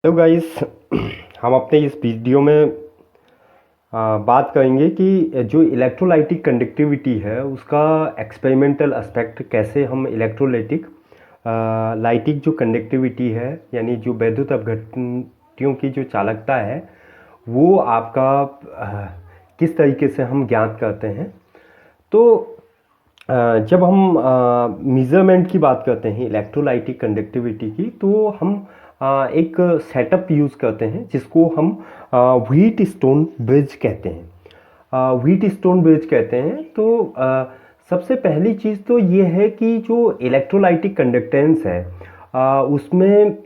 Hello guys. हम अपने इस वीडियो में बात करेंगे कि जो इलेक्ट्रोलाइटिक कंडक्टिविटी है उसका एक्सपेरिमेंटल एस्पेक्ट, कैसे हम इलेक्ट्रोलाइटिक लाइटिक जो कंडक्टिविटी है यानी जो वैद्युत अपघटनों की जो चालकता है वो आपका किस तरीके से हम ज्ञात करते हैं। तो जब हम मेज़रमेंट की बात करते हैं इलेक्ट्रोलाइटिक कंडक्टिविटी की, तो हम एक सेटअप यूज़ करते हैं जिसको हम व्हीट स्टोन ब्रिज कहते हैं। व्हीट स्टोन ब्रिज कहते हैं। तो सबसे पहली चीज़ तो ये है कि जो इलेक्ट्रोलाइटिक कंडक्टेंस है उसमें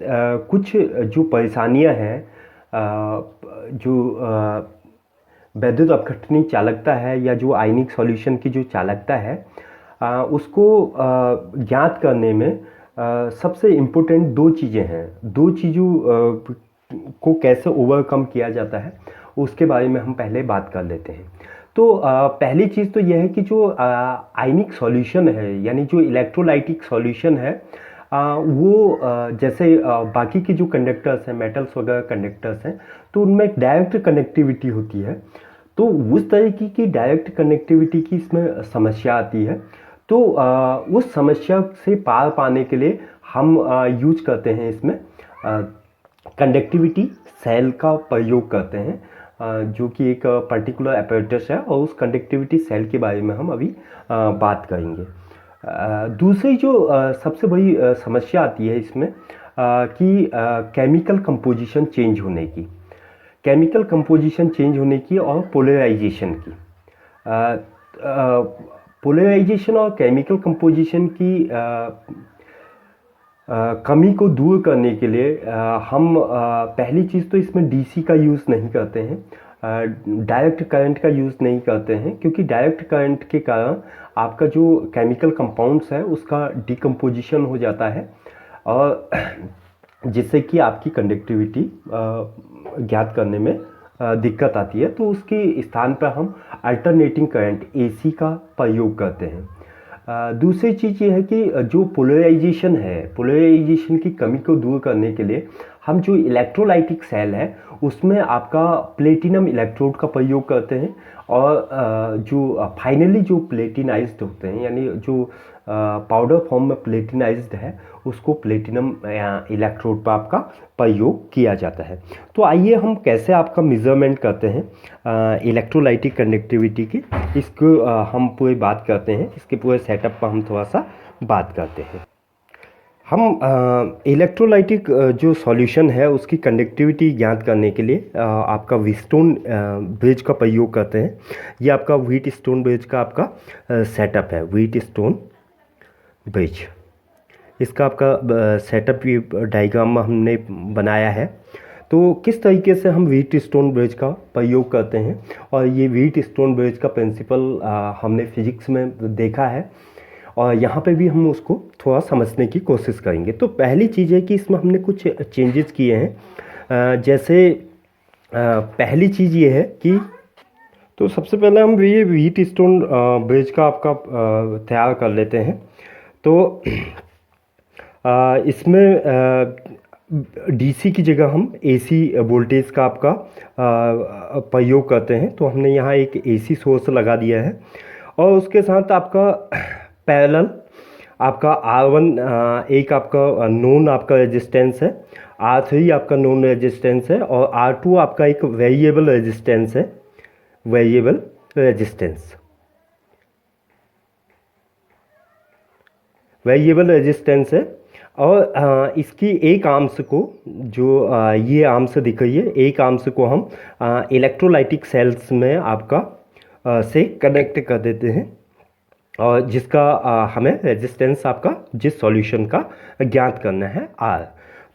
कुछ जो परेशानियां हैं, जो वैद्युत अपघटनी चालकता है या जो आयनिक सॉल्यूशन की जो चालकता है उसको ज्ञात करने में सबसे इम्पोर्टेंट दो चीज़ें हैं। दो चीज़ों को कैसे ओवरकम किया जाता है उसके बारे में हम पहले बात कर लेते हैं। तो पहली चीज़ तो यह है कि जो आयनिक सॉल्यूशन है यानी जो इलेक्ट्रोलाइटिक सॉल्यूशन है वो जैसे बाकी की जो कंडक्टर्स हैं, मेटल्स वगैरह कंडक्टर्स हैं, तो उनमें डायरेक्ट कनेक्टिविटी होती है। तो उस तरीके की डायरेक्ट कनेक्टिविटी की इसमें समस्या आती है। तो उस समस्या से पार पाने के लिए हम यूज करते हैं इसमें कंडक्टिविटी सेल का प्रयोग करते हैं, जो कि एक पर्टिकुलर अपैरेटस है और उस कंडक्टिविटी सेल के बारे में हम अभी बात करेंगे। दूसरी जो सबसे बड़ी समस्या आती है इसमें कि केमिकल कंपोजिशन चेंज होने की, और पोलराइजेशन की। पोलराइजेशन और केमिकल कंपोजिशन की कमी को दूर करने के लिए हम पहली चीज़ तो इसमें डीसी का यूज़ नहीं करते हैं, डायरेक्ट करंट का यूज़ नहीं करते हैं, क्योंकि डायरेक्ट करंट के कारण आपका जो केमिकल कंपाउंड्स है उसका डिकम्पोजिशन हो जाता है और जिससे कि आपकी कंडक्टिविटी ज्ञात करने में दिक्कत आती है। तो उसके स्थान पर हम अल्टरनेटिंग करंट एसी का प्रयोग करते हैं। दूसरी चीज़ ये है कि जो पोलराइजेशन है, पोलराइजेशन की कमी को दूर करने के लिए हम जो इलेक्ट्रोलाइटिक सेल है उसमें आपका प्लेटिनम इलेक्ट्रोड का प्रयोग करते हैं और जो फाइनली जो प्लेटिनाइज्ड होते हैं यानी जो पाउडर फॉर्म में प्लेटिनाइज्ड है उसको प्लेटिनम इलेक्ट्रोड पर आपका प्रयोग किया जाता है। तो आइए हम कैसे आपका मेज़रमेंट करते हैं इलेक्ट्रोलाइटिक कंडक्टिविटी की, इसको हम पूरी बात करते हैं। इसके पूरे सेटअप पर हम थोड़ा सा बात करते हैं। हम इलेक्ट्रोलाइटिक जो सॉल्यूशन है उसकी कंडक्टिविटी ज्ञात करने के लिए आपका व्हीटस्टोन ब्रिज का प्रयोग करते हैं। ये आपका व्हीटस्टोन ब्रिज का आपका सेटअप है, व्हीटस्टोन ब्रिज। इसका आपका सेटअप भी डायग्राम में हमने बनाया है। तो किस तरीके से हम व्हीटस्टोन ब्रिज का प्रयोग करते हैं, और ये व्हीटस्टोन ब्रिज का प्रिंसिपल हमने फिजिक्स में देखा है और यहाँ पे भी हम उसको थोड़ा समझने की कोशिश करेंगे। तो पहली चीज़ है कि इसमें हमने कुछ चेंजेस किए हैं। जैसे पहली चीज़ ये है कि तो सबसे पहले हम ये व्हीटस्टोन ब्रिज का आपका तैयार कर लेते हैं। तो इसमें डीसी की जगह हम एसी वोल्टेज का आपका प्रयोग करते हैं। तो हमने यहाँ एक एसी सोर्स लगा दिया है और उसके साथ आपका पैरेलल आपका R1 एक आपका नोन आपका रेजिस्टेंस है, R3 आपका नोन रेजिस्टेंस है और R2 आपका एक वेरिएबल रेजिस्टेंस है, वेरिएबल रेजिस्टेंस है। और इसकी एक आर्म्स को जो ये आर्म्स दिख रही है, एक आर्म्स को हम इलेक्ट्रोलाइटिक सेल्स में आपका से कनेक्ट कर देते हैं और जिसका हमें रेजिस्टेंस आपका जिस सॉल्यूशन का ज्ञात करना है R,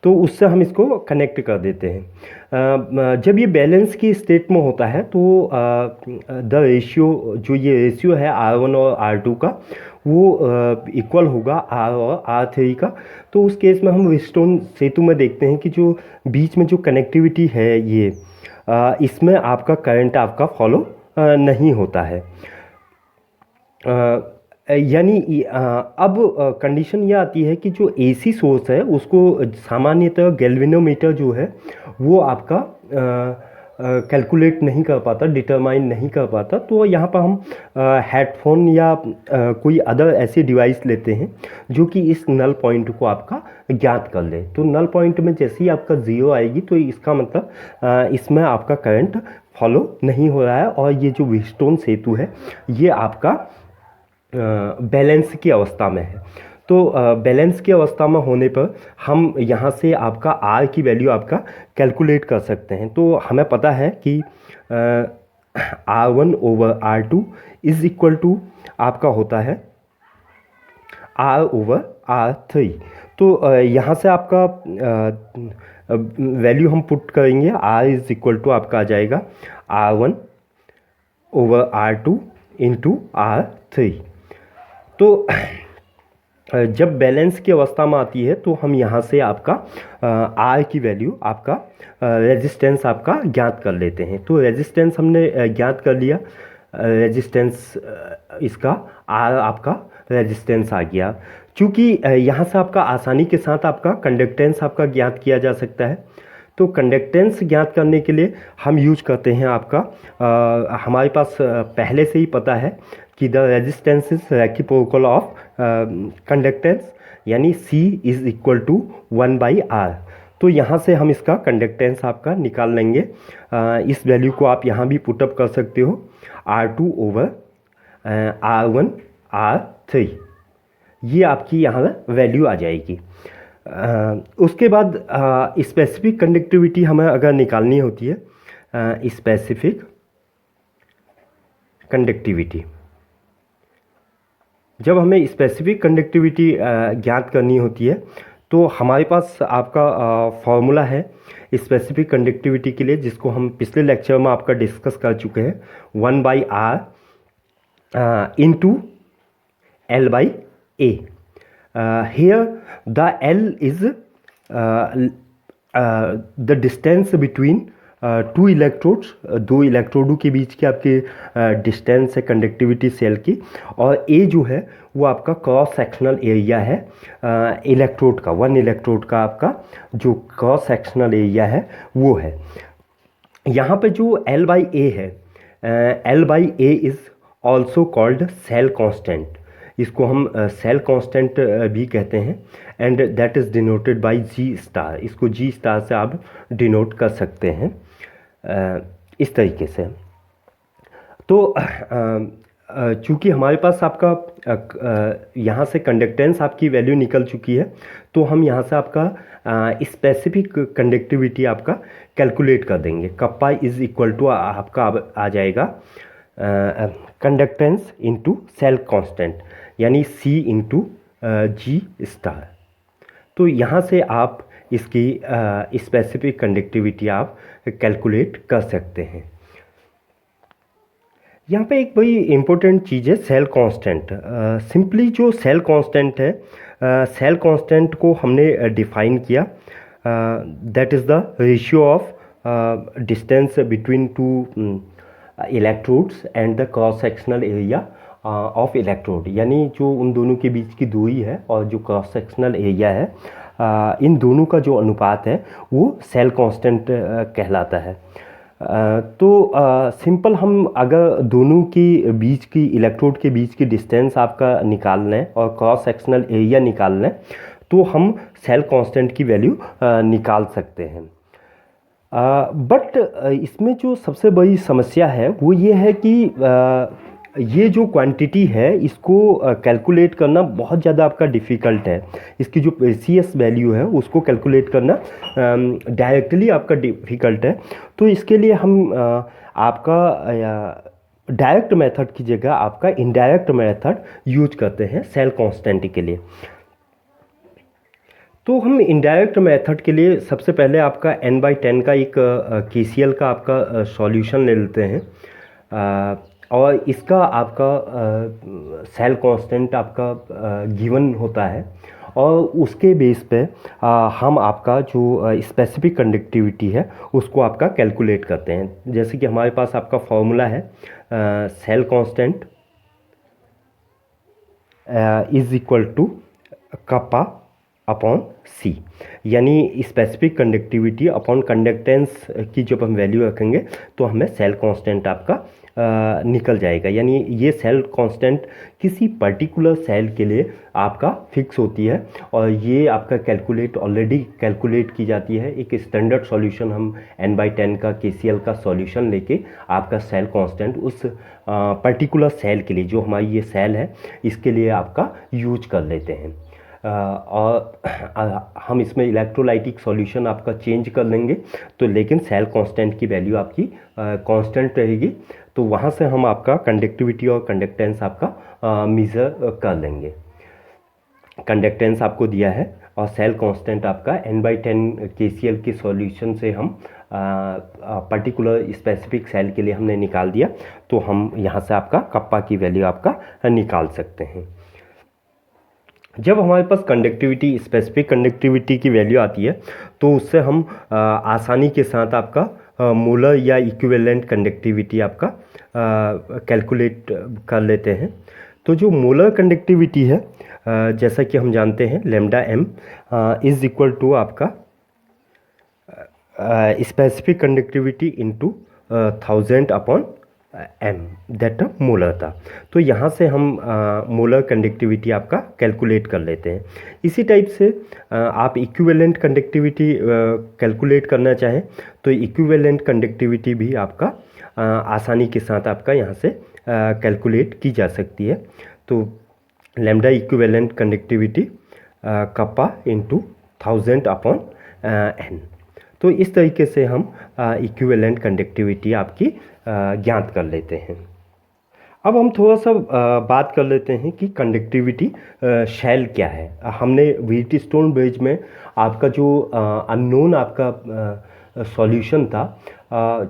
तो उससे हम इसको कनेक्ट कर देते हैं। जब ये बैलेंस की स्टेट में होता है तो द रेशियो, जो ये रेशियो है R1 और R2 का, वो इक्वल होगा R और R3 का। तो उस केस में हम व्हीटस्टोन सेतु में देखते हैं कि जो बीच में जो कनेक्टिविटी है ये इसमें आपका करंट आपका फॉलो नहीं होता है। यानी अब कंडीशन ये आती है कि जो एसी सोर्स है उसको सामान्यतः गैल्वेनोमीटर जो है वो आपका कैलकुलेट नहीं कर पाता, डिटरमाइन नहीं कर पाता। तो यहाँ पर हम हेडफोन या कोई अदर ऐसी डिवाइस लेते हैं जो कि इस नल पॉइंट को आपका ज्ञात कर ले। तो नल पॉइंट में जैसे ही आपका ज़ीरो आएगी तो इसका मतलब इसमें आपका करंट फॉलो नहीं हो रहा है और ये जो व्हीटस्टोन सेतु है ये आपका बैलेंस की अवस्था में है। तो बैलेंस की अवस्था में होने पर हम यहाँ से आपका आर की वैल्यू आपका कैलकुलेट कर सकते हैं। तो हमें पता है कि R1/R2 इज इक्वल टू आपका होता है R/R3। तो यहाँ से आपका वैल्यू हम पुट करेंगे, R इज इक्वल टू आपका आ जाएगा R1/R2 इंटू R3। तो जब बैलेंस की अवस्था में आती है तो हम यहाँ से आपका आर की वैल्यू आपका रेजिस्टेंस आपका ज्ञात कर लेते हैं। तो रेजिस्टेंस हमने ज्ञात कर लिया, रेजिस्टेंस इसका आर आपका रेजिस्टेंस आ गया। चूँकि यहाँ से आपका आसानी के साथ आपका कंडक्टेंस आपका ज्ञात किया जा सकता है। तो कंडक्टेंस ज्ञात करने के लिए हम यूज करते हैं आपका हमारे पास पहले से ही पता है कि the resistance is reciprocal of conductance, यानी C is equal to 1/R। तो यहाँ से हम इसका कंडक्टेंस आपका निकाल लेंगे। इस वैल्यू को आप यहाँ भी पुटअप कर सकते हो, R2/R1/R3, ये आपकी यहाँ वैल्यू आ जाएगी। उसके बाद स्पेसिफिक कंडक्टिविटी हमें अगर निकालनी होती है, स्पेसिफिक कंडक्टिविटी, जब हमें स्पेसिफिक कंडक्टिविटी ज्ञात करनी होती है तो हमारे पास आपका फॉर्मूला है स्पेसिफिक कंडक्टिविटी के लिए, जिसको हम पिछले लेक्चर में आपका डिस्कस कर चुके हैं, 1/R into L/A। Here the L is the distance between two electrodes, दो इलेक्ट्रोडों के बीच की आपकी डिस्टेंस है कंडक्टिविटी सेल की, और ए जो है वो आपका क्रॉस सेक्शनल एरिया है इलेक्ट्रोड का, वन इलेक्ट्रोड का आपका जो क्रॉस सेक्शनल एरिया है वो है। यहाँ पे जो L/A है, L/A is also called cell constant, इसको हम सेल कांस्टेंट भी कहते हैं, and that is denoted by G star. इसको G स्टार से आप डिनोट कर सकते हैं इस तरीके से। तो चूँकि हमारे पास आपका यहाँ से कंडक्टेंस आपकी वैल्यू निकल चुकी है, तो हम यहाँ से आपका स्पेसिफिक कंडक्टिविटी आपका कैलकुलेट कर देंगे। कप्पा इज़ इक्वल टू आपका आ जाएगा कंडक्टेंस इंटू सेल कांस्टेंट, यानी C इंटू G स्टार। तो यहाँ से आप इसकी स्पेसिफिक कंडक्टिविटी आप कैलकुलेट कर सकते हैं। यहाँ पे एक बड़ी इम्पोर्टेंट चीज़ है सेल कांस्टेंट। सिंपली जो सेल कांस्टेंट है, सेल कांस्टेंट को हमने डिफाइन किया, that is the ratio of distance between two electrodes and the cross sectional area of electrode, यानी जो उन दोनों के बीच की दूरी है और जो क्रॉस सेक्शनल एरिया है, इन दोनों का जो अनुपात है वो सेल कांस्टेंट कहलाता है। तो सिंपल हम अगर दोनों की बीच की इलेक्ट्रोड के बीच की डिस्टेंस आपका निकाल लें और क्रॉस सेक्शनल एरिया निकाल लें तो हम सेल कांस्टेंट की वैल्यू निकाल सकते हैं। बट इसमें जो सबसे बड़ी समस्या है वो ये है कि ये जो क्वांटिटी है इसको कैलकुलेट करना बहुत ज़्यादा आपका डिफ़िकल्ट है। इसकी जो CS वैल्यू है उसको कैलकुलेट करना डायरेक्टली आपका डिफ़िकल्ट है। तो इसके लिए हम आपका डायरेक्ट मेथड की जगह आपका इनडायरेक्ट मेथड यूज करते हैं सेल कांस्टेंट के लिए। तो हम इनडायरेक्ट मेथड के लिए सबसे पहले आपका n/10 का एक KCL का आपका सॉल्यूशन ले लेते हैं, और इसका आपका सेल कांस्टेंट आपका गिवन होता है, और उसके बेस पे हम आपका जो स्पेसिफिक कंडक्टिविटी है उसको आपका कैलकुलेट करते हैं। जैसे कि हमारे पास आपका फॉर्मूला है cell constant is equal to kappa upon C, यानी स्पेसिफिक कंडक्टिविटी अपॉन कंडक्टेंस की जब हम वैल्यू रखेंगे तो हमें सेल कांस्टेंट आपका निकल जाएगा। यानी ये सेल कांस्टेंट किसी पर्टिकुलर सेल के लिए आपका फिक्स होती है और ये आपका ऑलरेडी कैलकुलेट की जाती है। एक स्टैंडर्ड सॉल्यूशन हम n/10 का KCl का सॉल्यूशन लेके आपका सेल कांस्टेंट उस पर्टिकुलर सेल के लिए, जो हमारी ये सेल है, इसके लिए आपका यूज कर लेते हैं। और हम इसमें इलेक्ट्रोलाइटिक सॉल्यूशन आपका चेंज कर लेंगे तो, लेकिन सेल कांस्टेंट की वैल्यू आपकी कांस्टेंट रहेगी, तो वहाँ से हम आपका कंडक्टिविटी और कंडक्टेंस आपका मेज़र कर लेंगे। कंडक्टेंस आपको दिया है और सेल कांस्टेंट आपका n/10 KCl के सॉल्यूशन से हम पर्टिकुलर स्पेसिफिक सेल के लिए हमने निकाल दिया, तो हम यहाँ से आपका कप्पा की वैल्यू आपका निकाल सकते हैं। जब हमारे पास कंडक्टिविटी, स्पेसिफिक कंडक्टिविटी की वैल्यू आती है तो उससे हम आसानी के साथ आपका मोलर या इक्विवेलेंट कंडक्टिविटी आपका कैलकुलेट कर लेते हैं। तो जो मोलर कंडक्टिविटी है, जैसा कि हम जानते हैं, lambda m is equal to आपका specific conductivity into 1000 upon m, that molar था। तो यहाँ से हम मोलर कंडक्टिविटी आपका कैलकुलेट कर लेते हैं। इसी टाइप से आप इक्विवेलेंट कंडक्टिविटी कैलकुलेट करना चाहें तो इक्विवेलेंट कंडक्टिविटी भी आपका आसानी के साथ आपका यहाँ से कैलकुलेट की जा सकती है। तो lambda equivalent conductivity kappa into 1000 upon n। तो इस तरीके से हम इक्विवेलेंट कंडक्टिविटी आपकी ज्ञात कर लेते हैं। अब हम थोड़ा सा बात कर लेते हैं कि कंडक्टिविटी शेल क्या है। हमने व्हीटस्टोन ब्रिज में आपका जो अननोन आपका सॉल्यूशन था,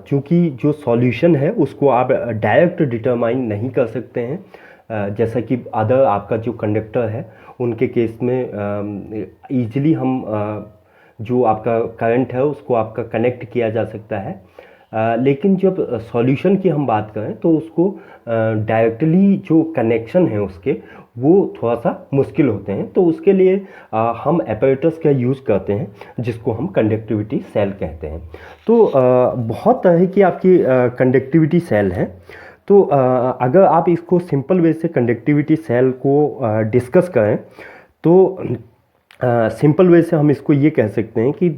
चूँकि जो सॉल्यूशन है उसको आप डायरेक्ट डिटरमाइन नहीं कर सकते हैं, जैसा कि अदर आपका जो कंडक्टर है उनके केस में ईजिली हम जो आपका करंट है उसको आपका कनेक्ट किया जा सकता है। लेकिन जब सॉल्यूशन की हम बात करें तो उसको डायरेक्टली जो कनेक्शन है उसके, वो थोड़ा सा मुश्किल होते हैं। तो उसके लिए हम एपरेटर्स का यूज़ करते हैं जिसको हम कंडक्टिविटी सेल कहते हैं। तो बहुत तरह की आपकी कंडक्टिविटी सेल हैं। तो अगर आप इसको सिंपल वे से कंडक्टिविटी सेल को डिस्कस करें तो सिंपल वे से हम इसको ये कह सकते हैं कि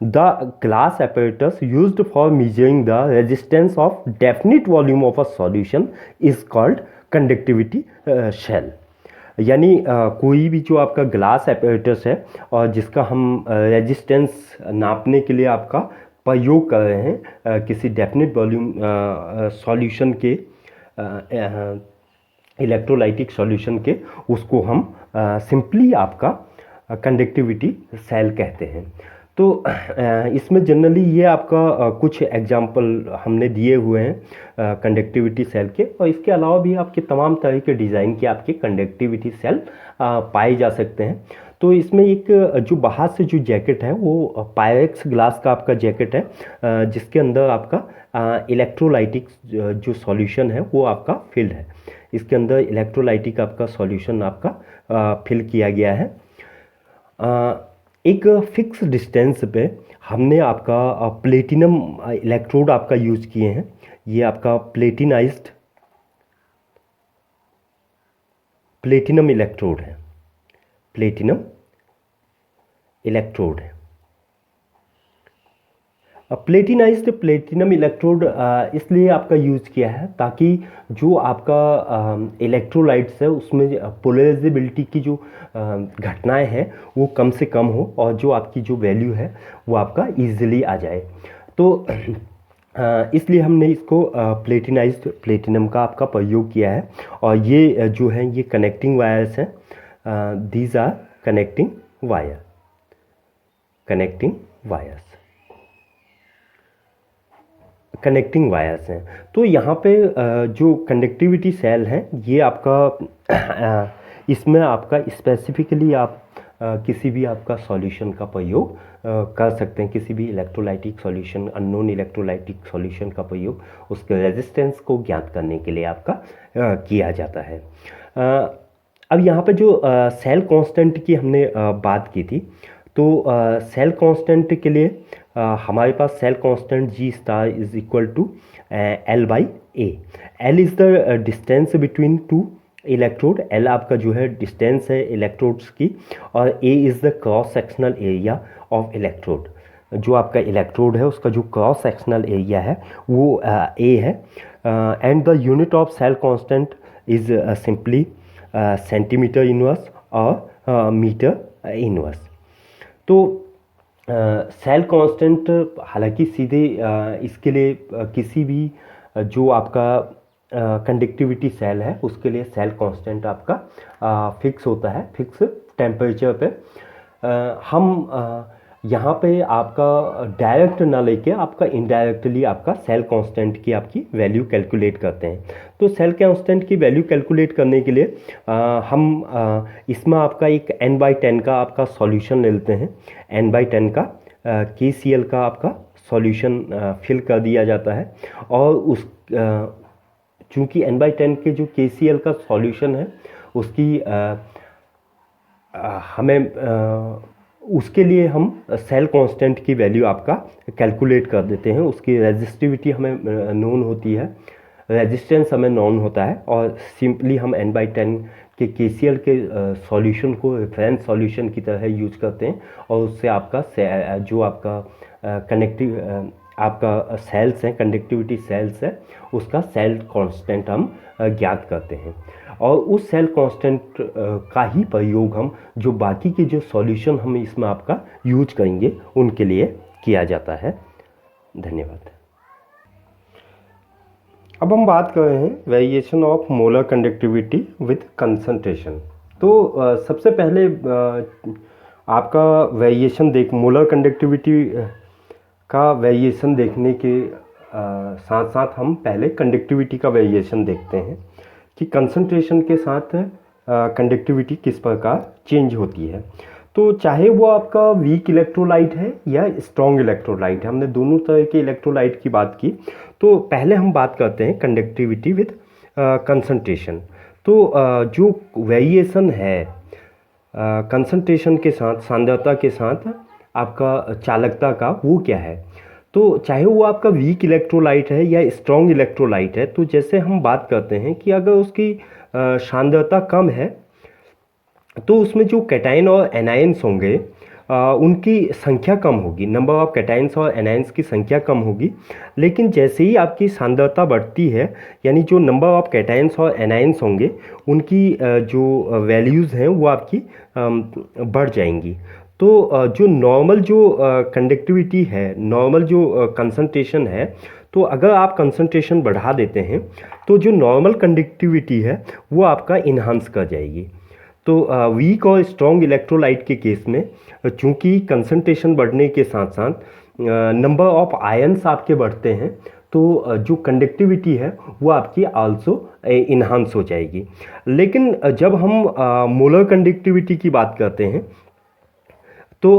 the glass apparatus used for measuring the resistance of definite volume of a solution is called conductivity shell। यानी कोई भी जो आपका ग्लास apparatus है और जिसका हम रेजिस्टेंस नापने के लिए आपका प्रयोग कर रहे हैं किसी डेफिनेट वॉल्यूम सॉल्यूशन के, इलेक्ट्रोलाइटिक सॉल्यूशन के, उसको हम सिंपली आपका कंडक्टिविटी सेल कहते हैं। तो इसमें जनरली ये आपका कुछ एग्जाम्पल हमने दिए हुए हैं कंडक्टिविटी सेल के, और इसके अलावा भी आपके तमाम तरह के डिज़ाइन के आपके कंडक्टिविटी सेल पाए जा सकते हैं। तो इसमें एक जो बाहर से जो जैकेट है वो पायरेक्स ग्लास का आपका जैकेट है, जिसके अंदर आपका इलेक्ट्रोलाइटिक जो सॉल्यूशन है वो आपका फिल है। इसके अंदर इलेक्ट्रोलाइटिक आपका सॉल्यूशन आपका फिल किया गया है। एक फिक्स डिस्टेंस पे हमने आपका प्लेटिनम इलेक्ट्रोड आपका यूज़ किए हैं। ये आपका प्लेटिनम इलेक्ट्रोड है, प्लेटिनम इलेक्ट्रोड है। प्लेटिनाइज्ड प्लेटिनम इलेक्ट्रोड इसलिए आपका यूज़ किया है ताकि जो आपका इलेक्ट्रोलाइट्स है उसमें पोलराइजेबिलिटी की जो घटनाएं हैं वो कम से कम हो और जो आपकी जो वैल्यू है वो आपका ईजिली आ जाए। तो इसलिए हमने इसको प्लेटिनाइज्ड प्लेटिनम का आपका प्रयोग किया है। और ये जो है ये कनेक्टिंग वायर्स हैं, दीज आर कनेक्टिंग वायर्स हैं। तो यहाँ पे जो कंडक्टिविटी सेल हैं ये आपका इसमें आपका स्पेसिफिकली आप किसी भी आपका सॉल्यूशन का प्रयोग कर सकते हैं। किसी भी electrolytic solution, unknown electrolytic solution का प्रयोग उसके रेजिस्टेंस को ज्ञात करने के लिए आपका किया जाता है। अब यहाँ पे जो सेल कांस्टेंट की हमने बात की थी, तो सेल कांस्टेंट के लिए हमारे पास cell constant G star is equal to L by A. L is the distance between two electrode, L आपका जो है डिस्टेंस है इलेक्ट्रोड्स की, और A is the cross sectional area of electrode. जो आपका इलेक्ट्रोड है उसका जो क्रॉस सेक्शनल एरिया है वो ए है। And the unit of cell constant is simply centimetre inverse और मीटर इनवर्स। तो सेल कांस्टेंट हालांकि सीधे इसके लिए किसी भी जो आपका कंडक्टिविटी सेल है उसके लिए सेल कांस्टेंट आपका फिक्स होता है, फिक्स टेम्परेचर पे। हम यहाँ पे आपका डायरेक्ट ना लेके आपका इनडायरेक्टली आपका सेल कांस्टेंट की आपकी वैल्यू कैलकुलेट करते हैं। तो सेल कांस्टेंट की वैल्यू कैलकुलेट करने के लिए हम इसमें आपका एक n/10 का आपका सॉल्यूशन लेते हैं। n/10 का KCl का आपका सॉल्यूशन फिल कर दिया जाता है, और उस चूँकि n/10 के जो KCl का सॉल्यूशन है उसकी हमें उसके लिए हम सेल कांस्टेंट की वैल्यू आपका कैलकुलेट कर देते हैं। उसकी रेजिस्टिविटी हमें नोन होती है, रेजिस्टेंस हमें नोन होता है, और सिंपली हम n/10 के KCl के सॉल्यूशन को रेफरेंस सॉल्यूशन की तरह यूज करते हैं, और उससे आपका जो आपका कनेक्टिव आपका सेल्स हैं, कंडक्टिविटी सेल्स है, उसका सेल कांस्टेंट हम ज्ञात करते हैं। और उस सेल कांस्टेंट का ही प्रयोग हम जो बाकी के जो सॉल्यूशन हम इसमें आपका यूज करेंगे उनके लिए किया जाता है। धन्यवाद। अब हम बात कर रहे हैं variation of molar conductivity with concentration. तो सबसे पहले आपका वेरिएशन मोलर कंडक्टिविटी का वेरिएशन देखने के साथ साथ हम पहले कंडक्टिविटी का वेरिएशन देखते हैं कि कंसंट्रेशन के साथ कंडक्टिविटी किस प्रकार चेंज होती है। तो चाहे वो आपका वीक इलेक्ट्रोलाइट है या स्ट्रॉन्ग इलेक्ट्रोलाइट है, हमने दोनों तरह के इलेक्ट्रोलाइट की बात की। तो पहले हम बात करते हैं कंडक्टिविटी विद कंसंट्रेशन। तो जो वेरिएशन है कंसंट्रेशन के साथ, सांद्रता के साथ आपका चालकता का, वो क्या है। तो चाहे वो आपका वीक इलेक्ट्रोलाइट है या स्ट्रॉन्ग इलेक्ट्रोलाइट है, तो जैसे हम बात करते हैं कि अगर उसकी सांद्रता कम है तो उसमें जो कैटायन और एनायंस होंगे उनकी संख्या कम होगी, नंबर ऑफ कैटायंस और एनायंस की संख्या कम होगी। लेकिन जैसे ही आपकी सांद्रता बढ़ती है, यानी जो नंबर ऑफ कैटायंस और एनायंस होंगे उनकी जो वैल्यूज़ हैं वो आपकी बढ़ जाएंगी। तो जो नॉर्मल जो कंडक्टिविटी है, नॉर्मल जो कंसंट्रेशन है, तो अगर आप कंसंट्रेशन बढ़ा देते हैं तो जो नॉर्मल कंडक्टिविटी है वो आपका इन्हांस कर जाएगी। तो वीक और स्ट्रॉन्ग इलेक्ट्रोलाइट के केस में चूँकि कंसंट्रेशन बढ़ने के साथ साथ नंबर ऑफ आयन्स आपके बढ़ते हैं, तो जो कंडक्टिविटी है वो आपकी आल्सो इन्हांस हो जाएगी। लेकिन जब हम मोलर कंडक्टिविटी की बात करते हैं तो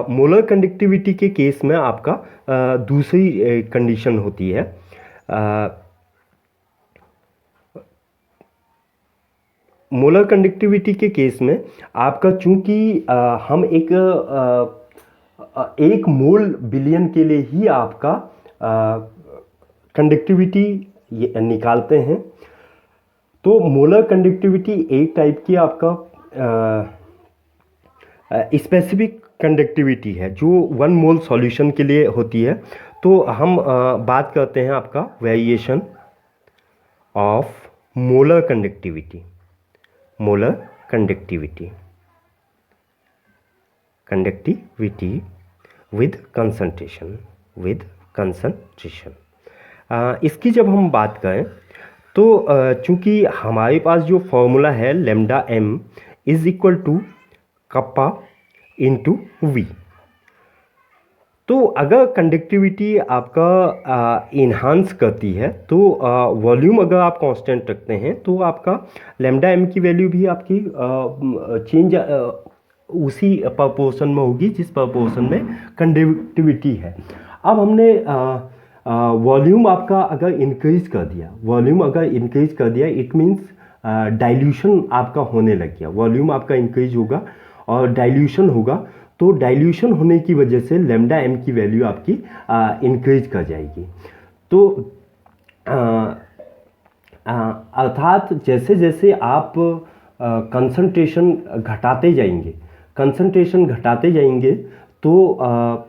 मोलर कंडक्टिविटी के केस में आपका दूसरी कंडीशन होती है। मोलर कंडक्टिविटी के केस में आपका चूंकि हम एक मोल बिलियन के लिए ही आपका कंडक्टिविटी निकालते हैं। तो मोलर कंडक्टिविटी एक टाइप की आपका स्पेसिफिक कंडक्टिविटी है जो 1 मोल सॉल्यूशन के लिए होती है। तो हम बात करते हैं आपका variation of molar conductivity, molar conductivity with concentration, इसकी जब हम बात करें तो चूंकि हमारे पास जो फॉर्मूला है lambda m is equal to kappa into V. तो अगर कंडक्टिविटी आपका इन्हांस करती है तो वॉल्यूम अगर आप कांस्टेंट रखते हैं तो आपका लैम्डा m की वैल्यू भी आपकी चेंज उसी प्रपोर्शन में होगी जिस प्रपोर्शन में कंडक्टिविटी है। अब हमने वॉल्यूम आपका अगर इंक्रीज कर दिया, इट मीन्स डाइल्यूशन आपका होने लग गया, वॉल्यूम आपका इंक्रीज होगा और डाइल्यूशन होगा, तो डाइल्यूशन होने की वजह से लैम्डा एम की वैल्यू आपकी इंक्रीज कर जाएगी। तो अर्थात जैसे जैसे आप कंसंट्रेशन घटाते जाएंगे, कंसंट्रेशन घटाते जाएंगे, तो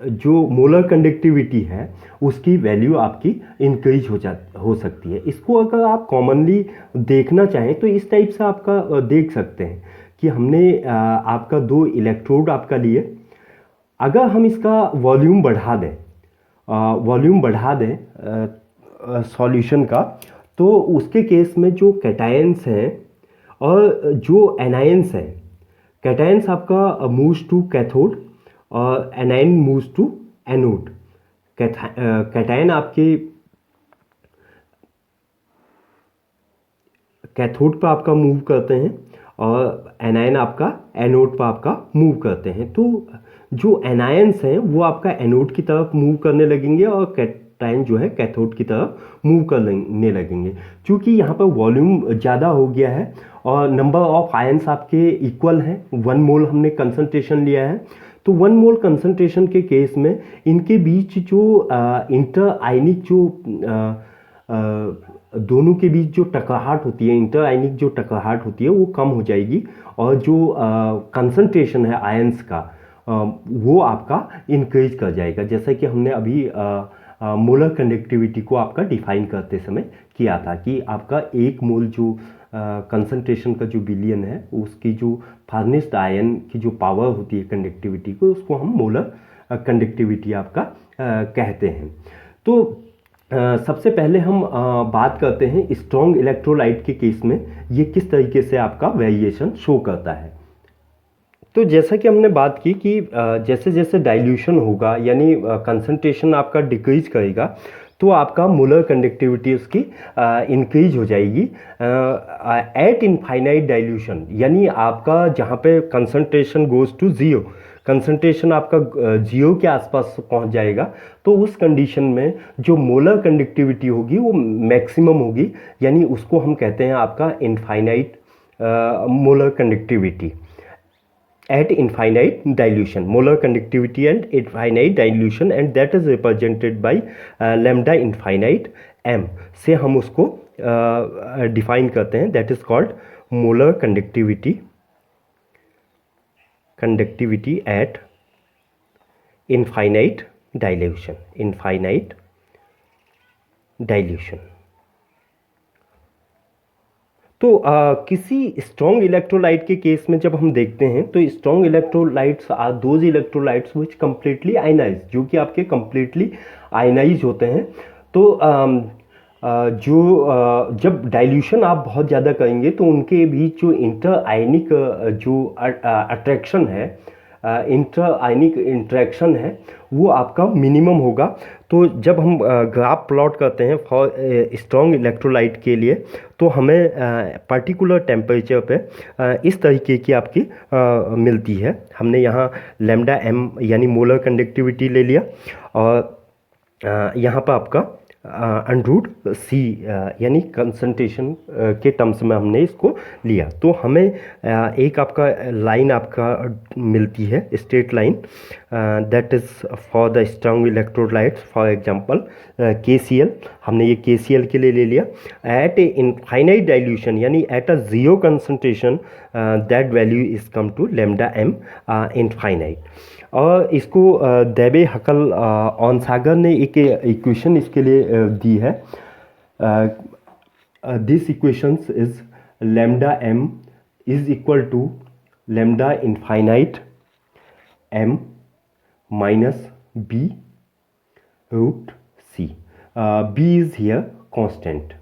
जो मोलर कंडक्टिविटी है उसकी वैल्यू आपकी इंक्रीज हो सकती है। इसको अगर आप कॉमनली देखना चाहें तो इस टाइप से आपका देख सकते हैं कि हमने आपका दो इलेक्ट्रोड आपका लिए, अगर हम इसका वॉल्यूम बढ़ा दें, वॉल्यूम बढ़ा दें सॉल्यूशन का, तो उसके केस में जो कैटायंस हैं और जो एनायंस हैं, कैटायंस आपका मूव्स टू कैथोड और anion moves to anode. Cation आपके कैथोड पर आपका मूव करते हैं और एनायन आपका एनोड पर आपका मूव करते हैं। तो जो एनायंस हैं वो आपका एनोड की तरफ मूव करने लगेंगे और कैटायन जो है कैथोड की तरफ मूव करने लगेंगे। क्योंकि यहाँ पर वॉल्यूम ज़्यादा हो गया है और नंबर ऑफ आयंस आपके इक्वल हैं, 1 मोल हमने कंसंट्रेशन लिया है, तो 1 मोल कंसंट्रेशन के केस में इनके बीच जो इंटर आयनिक जो दोनों के बीच जो टकराहट होती है, इंटर आयनिक जो टकराहट होती है वो कम हो जाएगी और जो कंसंट्रेशन है आयंस का वो आपका इंक्रीज कर जाएगा। जैसा कि हमने अभी मोलर कंडक्टिविटी को आपका डिफाइन करते समय किया था कि आपका 1 मोल जो कंसंट्रेशन का जो बिलियन है उसकी जो फार्नेस्ड आयन की जो पावर होती है कंडक्टिविटी को, उसको हम मोलर कंडक्टिविटी आपका कहते हैं। तो सबसे पहले हम बात करते हैं स्ट्रॉन्ग इलेक्ट्रोलाइट के केस में ये किस तरीके से आपका वेरिएशन शो करता है। तो जैसा कि हमने बात की कि जैसे जैसे डाइल्यूशन होगा यानी कंसंट्रेशन आपका डिक्रीज करेगा तो आपका मोलर कंडक्टिविटी उसकी इंक्रीज हो जाएगी एट इनफाइनाइट डाइल्यूशन, यानी आपका जहाँ पे concentration goes to zero, concentration आपका जीरो के आसपास पहुंच जाएगा, तो उस कंडीशन में जो मोलर कंडक्टिविटी होगी वो मैक्सिमम होगी, यानी उसको हम कहते हैं आपका infinite molar conductivity at infinite dilution, molar conductivity and infinite dilution, and that is represented by lambda infinite m से हम उसको डिफाइन करते हैं, that is called molar conductivity at infinite dilution, infinite dilution। तो किसी स्ट्रॉन्ग इलेक्ट्रोलाइट के case में जब हम देखते हैं तो strong electrolytes are those electrolytes which completely ionise, जो कि आपके कम्प्लीटली आयनाइज होते हैं। तो जब डाइल्यूशन आप बहुत ज़्यादा करेंगे तो उनके बीच जो इंटर आयनिक जो अट्रैक्शन है, इंटर आयनिक इंट्रैक्शन है वो आपका मिनिमम होगा। तो जब हम ग्राफ प्लॉट करते हैं फॉर स्ट्रॉन्ग इलेक्ट्रोलाइट के लिए तो हमें पर्टिकुलर टेम्परेचर पे इस तरीके की आपकी मिलती है। हमने यहाँ लैम्डा एम यानी मोलर कंडक्टिविटी ले लिया और यहाँ पर आपका अंडरूट सी यानी कंसंट्रेशन के टर्म्स में हमने इसको लिया। तो हमें एक आपका लाइन आपका मिलती है, straight line, that is for the strong electrolytes, for example KCl, हमने ये KCl के लिए ले लिया। एट ए इनफाइनाइट डाइल्यूशन यानी at a zero concentration that value is come to lambda M infinite. और इसको देबे हकल ऑनसागर ने एक इक्वेशन इसके लिए दी है। This equations is lambda M is equal to lambda infinite M minus B root C. B is here constant,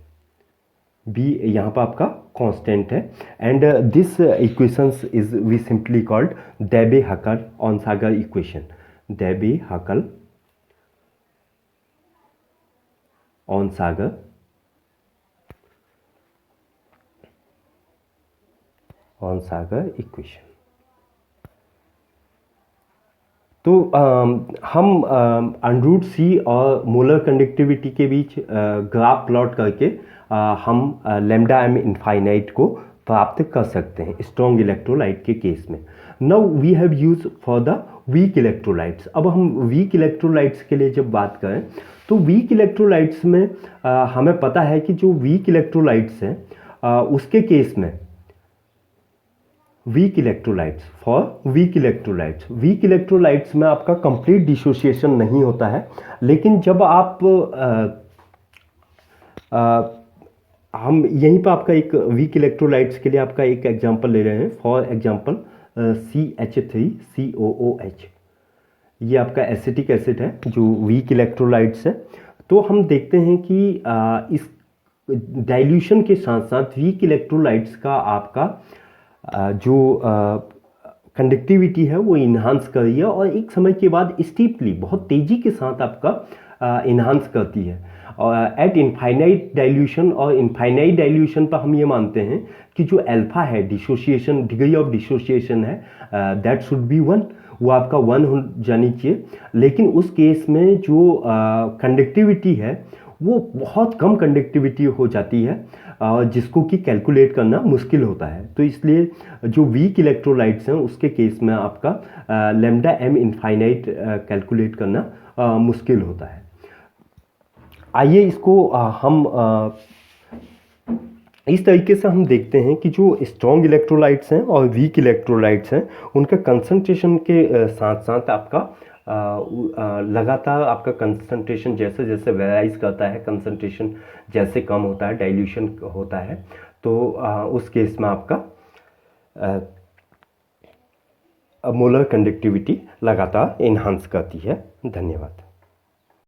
B यहाँ पर आपका कांस्टेंट है, and this equations is we simply called Debye Huckel ऑनसागर equation, देबे Huckel ऑनसागर equation. तो हम under root सी और molar conductivity के बीच graph plot करके हम लैम्डा एम इनफाइनाइट को प्राप्त कर सकते हैं स्ट्रॉन्ग इलेक्ट्रोलाइट के केस में। Now we have use for the weak electrolytes. अब हम वीक इलेक्ट्रोलाइट्स के लिए जब बात करें तो वीक इलेक्ट्रोलाइट्स में हमें पता है कि जो वीक इलेक्ट्रोलाइट्स हैं उसके केस में वीक इलेक्ट्रोलाइट्स में आपका कंप्लीट डिसोसिएशन नहीं होता है। लेकिन जब आप हम यहीं पर आपका एक वीक इलेक्ट्रोलाइट्स के लिए आपका एक एग्जांपल ले रहे हैं। फॉर एग्जांपल CH3COOH, ये आपका एसिटिक एसिड है जो वीक इलेक्ट्रोलाइट्स है। तो हम देखते हैं कि इस डाइल्यूशन के साथ साथ वीक इलेक्ट्रोलाइट्स का आपका जो कंडक्टिविटी है वो इन्हांस कर रही है और एक समय के बाद स्टीपली बहुत तेज़ी के साथ आपका इन्हांस करती है। और एट इनफाइनाइट डाइल्यूशन और इनफाइनाइट डाइल्यूशन पर हम ये मानते हैं कि जो अल्फा है डिसोसिएशन, डिग्री ऑफ डिसोसिएशन है दैट शुड बी 1, वो आपका 1 हो जानी चाहिए। लेकिन उस केस में जो कंडक्टिविटी है वो बहुत कम कंडक्टिविटी हो जाती है जिसको कि कैलकुलेट करना मुश्किल होता है। तो इसलिए जो वीक इलेक्ट्रोलाइट्स हैं उसके केस में आपका लैम्डा एम इनफाइनाइट कैलकुलेट करना मुश्किल होता है। आइए इसको हम इस तरीके से हम देखते हैं कि जो स्ट्रॉन्ग इलेक्ट्रोलाइट्स हैं और वीक इलेक्ट्रोलाइट्स हैं उनका कंसंट्रेशन के साथ साथ आपका लगातार आपका कंसंट्रेशन जैसे जैसे वेराइज करता है, कंसंट्रेशन जैसे कम होता है, डाइल्यूशन होता है, तो उस केस में आपका मोलर कंडक्टिविटी लगातार इन्हांस करती है। धन्यवाद।